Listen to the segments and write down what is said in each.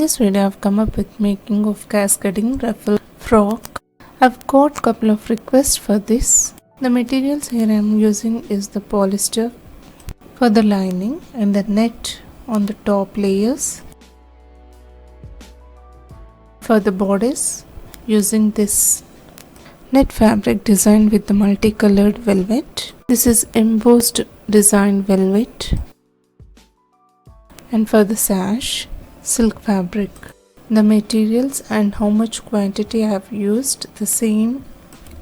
this video I've come up with making of cascading ruffle frock. I've got couple of requests for this. The materials here I'm using is the polyester for the lining and the net on the top layers. For the bodice, using this net fabric designed with the multicolored velvet. This is embossed design velvet. And for the sash, silk fabric. The materials and how much quantity I have used the same,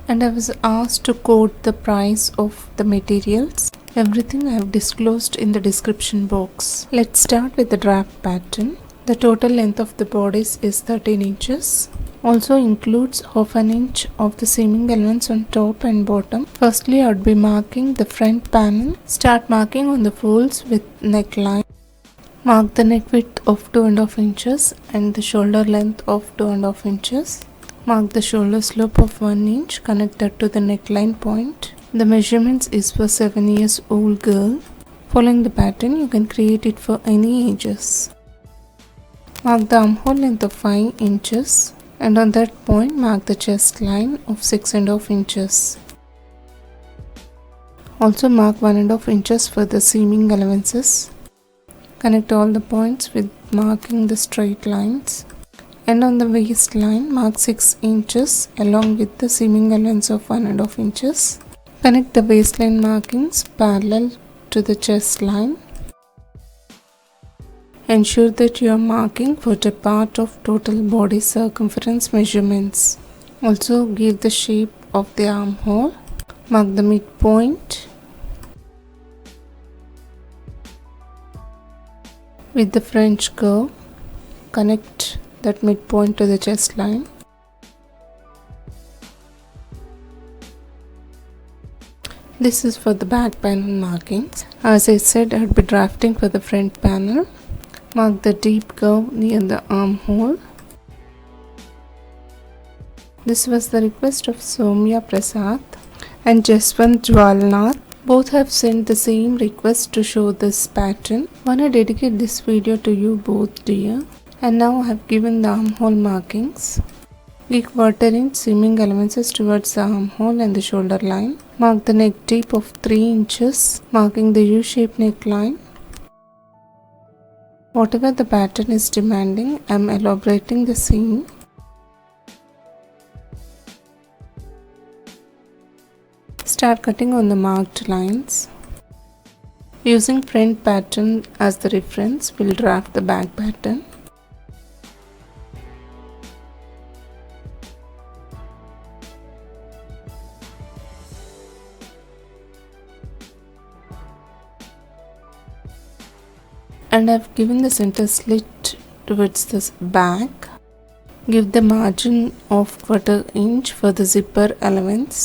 and I was asked to quote the price of the materials. Everything I have disclosed in the description box. Let's start with the draft pattern. The total length of the bodice is 13 inches. Also includes half an inch of the seaming elements on top and bottom. Firstly, I would be marking the front panel. Start marking on the folds with neckline. Mark the neck width of 2.5 inches and the shoulder length of 2.5 inches. Mark the shoulder slope of 1 inch. Connect that to the neckline point. The measurements is for 7 years old girl. Following the pattern, you can create it for any ages. Mark the armhole length of 5 inches and on that point mark the chest line of 6.5 inches. Also mark 1.5 inches for the seaming allowances. Connect all the points with marking the straight lines. And on the waistline, mark 6 inches along with the seaming allowance of 1.5 inches. Connect the waistline markings parallel to the chest line. Ensure that you are marking for the part of total body circumference measurements. Also give the shape of the armhole. Mark the midpoint. With the French curve, connect that midpoint to the chest line. This is for the back panel markings. As I said, I would be drafting for the front panel. Mark the deep curve near the armhole. This was the request of Soumya Prasad and Jaswant Jwalnath. Both have sent the same request to show this pattern. Wanna dedicate this video to you both, dear. And now I have given the armhole markings. Give 1/4 inch seaming allowances towards the armhole and the shoulder line. Mark the neck deep of 3 inches, marking the U-shaped neckline. Whatever the pattern is demanding, I am elaborating the seam. Start cutting on the marked lines. Using front pattern as the reference, we'll draft the back pattern. And I've given the center slit towards the back. Give the margin of 1/4 inch for the zipper allowance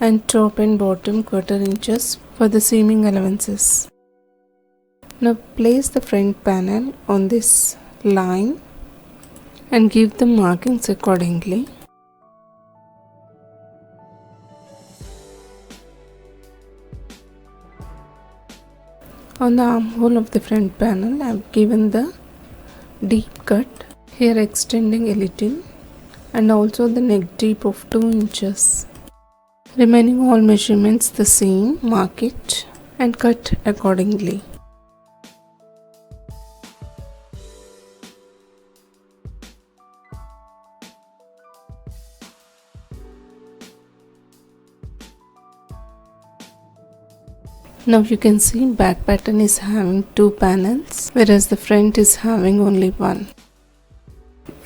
and top and bottom 1/4 inches for the seaming allowances. Now place the front panel on this line and give the markings accordingly. On the armhole of the front panel, I have given the deep cut, here extending a little, and also the neck deep of 2 inches. Remaining all measurements the same, mark it and cut accordingly. Now you can see back pattern is having 2 panels, whereas the front is having only 1.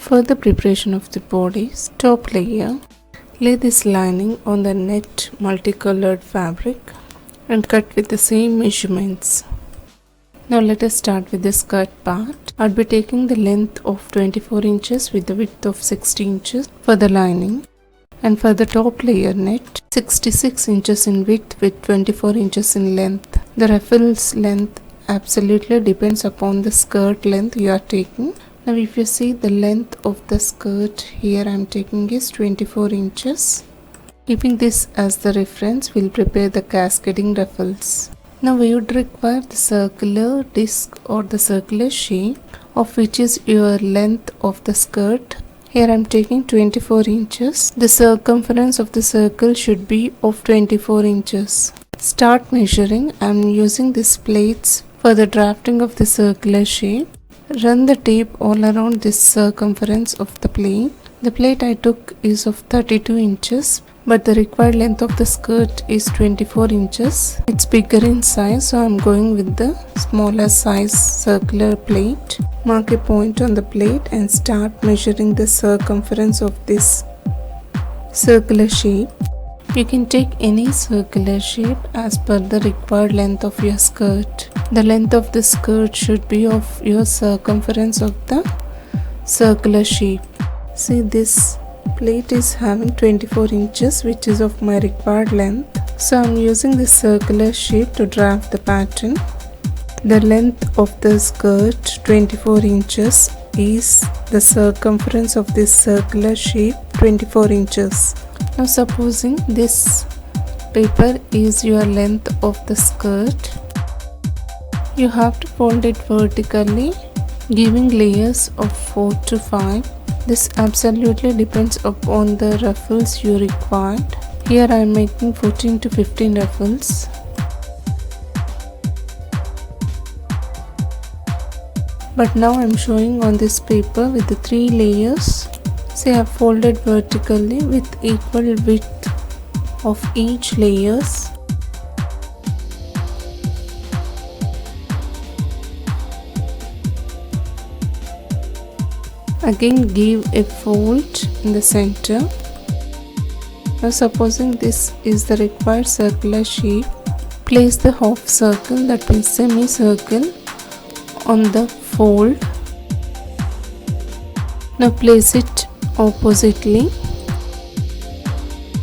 For the preparation of the body's top layer, lay this lining on the net multicolored fabric and cut with the same measurements. Now let us start with the skirt part. I'll be taking the length of 24 inches with the width of 60 inches for the lining. And for the top layer net, 66 inches in width with 24 inches in length. The ruffle's length absolutely depends upon the skirt length you are taking. Now if you see the length of the skirt here I am taking is 24 inches. Keeping this as the reference, we'll prepare the cascading ruffles. Now we would require the circular disc or the circular shape of which is your length of the skirt. Here I am taking 24 inches. The circumference of the circle should be of 24 inches. Start measuring. I am using these plates for the drafting of the circular shape. Run the tape all around this circumference of the plate. The plate I took is of 32 inches, but the required length of the skirt is 24 inches. It's bigger in size, so I'm going with the smaller size circular plate. Mark a point on the plate and start measuring the circumference of this circular shape. You can take any circular shape as per the required length of your skirt. The length of the skirt should be of your circumference of the circular shape. See, this plate is having 24 inches, which is of my required length. So I'm using this circular shape to draft the pattern. The length of the skirt 24 inches is the circumference of this circular shape 24 inches. Now supposing this paper is your length of the skirt, you have to fold it vertically, giving layers of 4 to 5. This absolutely depends upon the ruffles you required. Here I am making 14 to 15 ruffles. But now I am showing on this paper with the 3 layers. See, I have folded vertically with equal width of each layers. Again give a fold in the center. Now supposing this is the required circular shape, place the half circle, that means semicircle, on the fold. Now place it oppositely.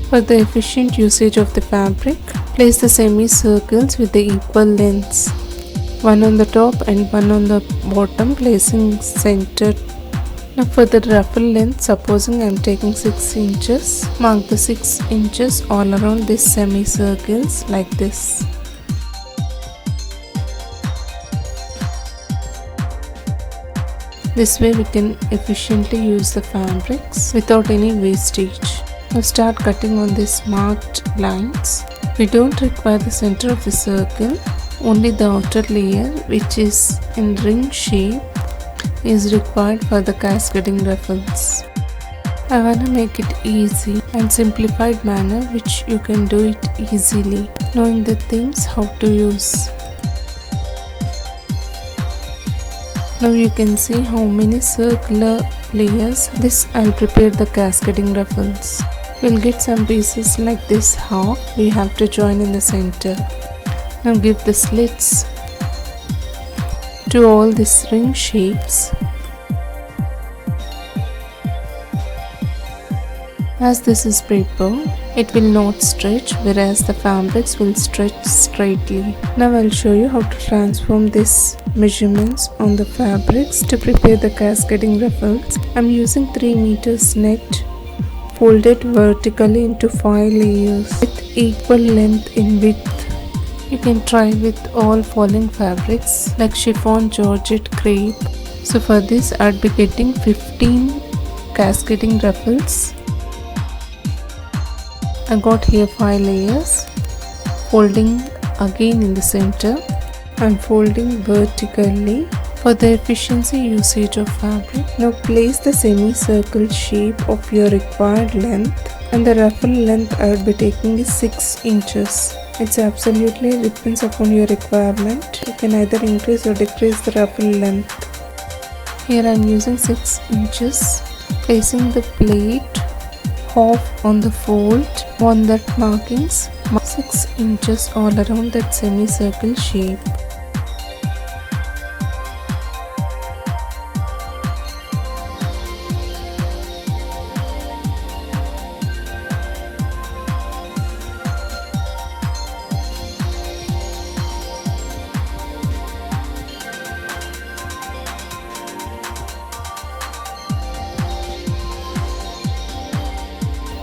For the efficient usage of the fabric, place the semicircles with the equal lengths, one on the top and one on the bottom, placing centered. Now for the ruffle length, supposing I am taking 6 inches, mark the 6 inches all around these semicircles like this. This way we can efficiently use the fabrics without any wastage. Now start cutting on these marked lines. We don't require the center of the circle, only the outer layer, which is in ring shape, is required for the cascading ruffles. I wanna make it easy and simplified manner, which you can do it easily, knowing the things how to use. Now you can see how many circular layers. This I'll prepare the cascading ruffles. We'll get some pieces like this half. We have to join in the center. Now give the slits to all these ring shapes. As this is paper, it will not stretch, whereas the fabrics will stretch straightly. Now I'll show you how to transform these measurements on the fabrics to prepare the cascading ruffles. I'm using 3 meters net, folded vertically into 5 layers with equal length in width. You can try with all following fabrics like chiffon, georgette, crepe. So for this I'd be getting 15 cascading ruffles. I got here 5 layers, folding again in the center and folding vertically for the efficiency usage of fabric. Now place the semicircle shape of your required length, and the ruffle length I will be taking is 6 inches. It's absolutely depends upon your requirement. You can either increase or decrease the ruffle length. Here I am using 6 inches, placing the plate half on the fold on that markings, 6 inches all around that semicircle shape.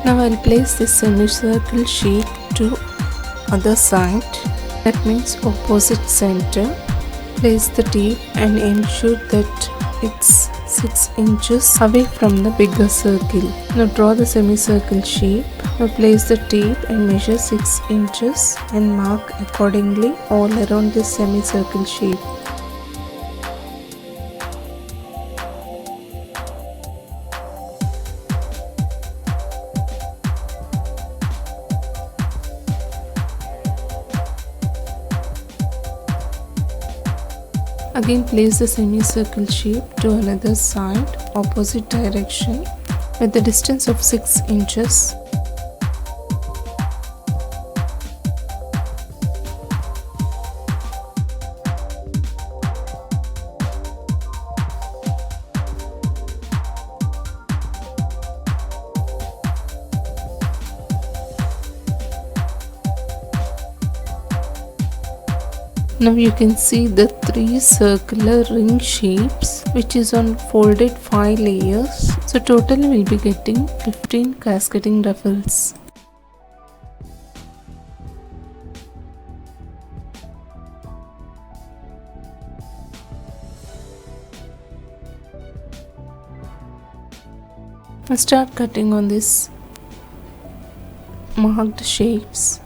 Now I'll place this semicircle shape to other side, that means opposite center. Place the tape and ensure that it's 6 inches away from the bigger circle. Now draw the semicircle shape. Now place the tape and measure 6 inches and mark accordingly all around this semicircle shape. Again place the semicircle shape to another side, opposite direction, with the distance of 6 inches. Now you can see the 3 circular ring shapes which is on folded 5 layers. So total we'll be getting 15 cascading ruffles. Now start cutting on this marked shapes.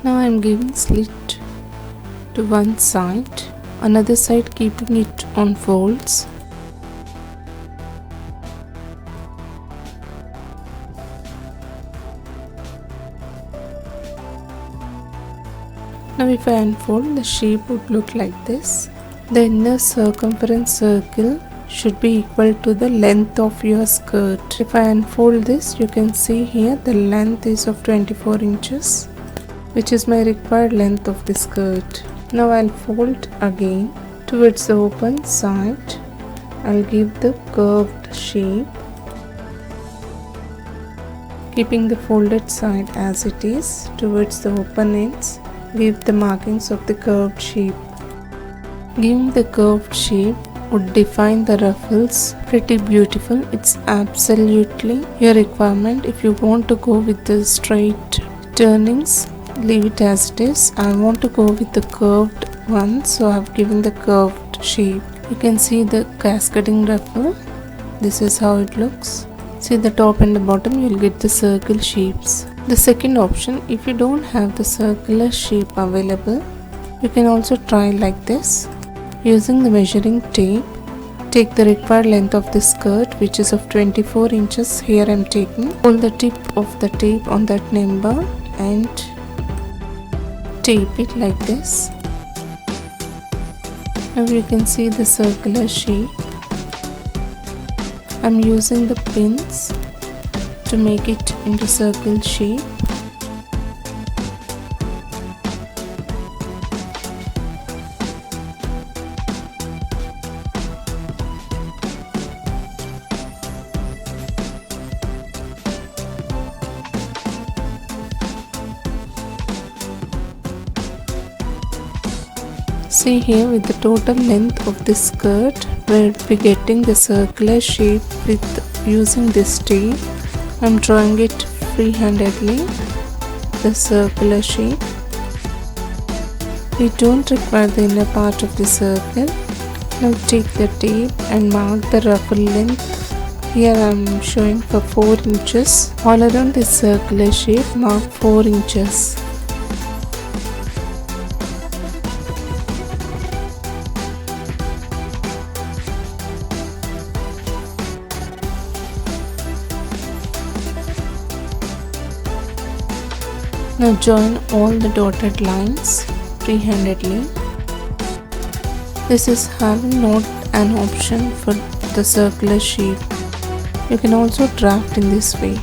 Now I am giving slit to one side, another side keeping it on folds. Now if I unfold, the shape would look like this. The inner circumference circle should be equal to the length of your skirt. If I unfold this, you can see here the length is of 24 inches. Which is my required length of the skirt. Now I'll fold again towards the open side. I'll give the curved shape, keeping the folded side as it is. Towards the open ends, give the markings of the curved shape. Giving the curved shape would define the ruffles pretty beautiful. It's absolutely your requirement. If you want to go with the straight turnings, leave it as it is. I want to go with the curved one, so I have given the curved shape. You can see the cascading ruffle. This is how it looks. See the top and the bottom, you will get the circle shapes. The second option, if you don't have the circular shape available, you can also try like this. Using the measuring tape, take the required length of the skirt, which is of 24 inches. Here I am taking. Hold the tip of the tape on that number and tape it like this. Now you can see the circular shape. I'm using the pins to make it into circle shape. See here, with the total length of this skirt, we'll be getting the circular shape with using this tape. I'm drawing it freehandedly, the circular shape. We don't require the inner part of the circle. Now take the tape and mark the ruffle length. Here I am showing for 4 inches. All around this circular shape, mark 4 inches. Now join all the dotted lines freehandedly. This is having not an option for the circular shape. You can also draft in this way.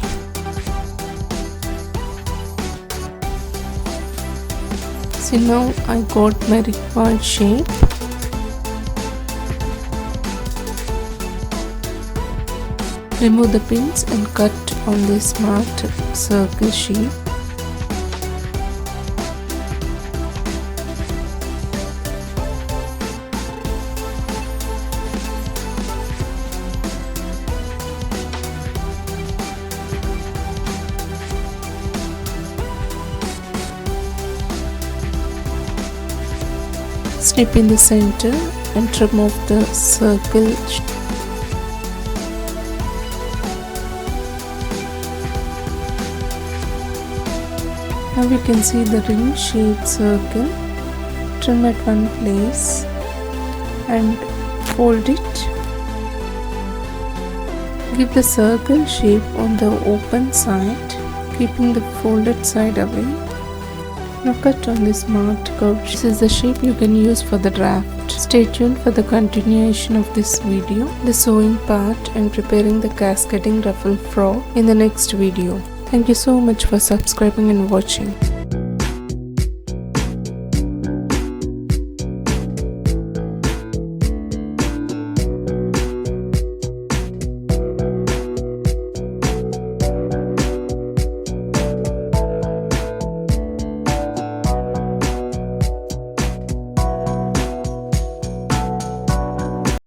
See, now I got my required shape. Remove the pins and cut on this marked circle shape. Snip in the center and remove the circle. Now you can see the ring shaped circle. Trim at one place and fold it. Give the circle shape on the open side, keeping the folded side away. Now cut on this marked curve. This is the shape you can use for the draft. Stay tuned for the continuation of this video, the sewing part and preparing the cascading ruffle frock in the next video. Thank you so much for subscribing and watching.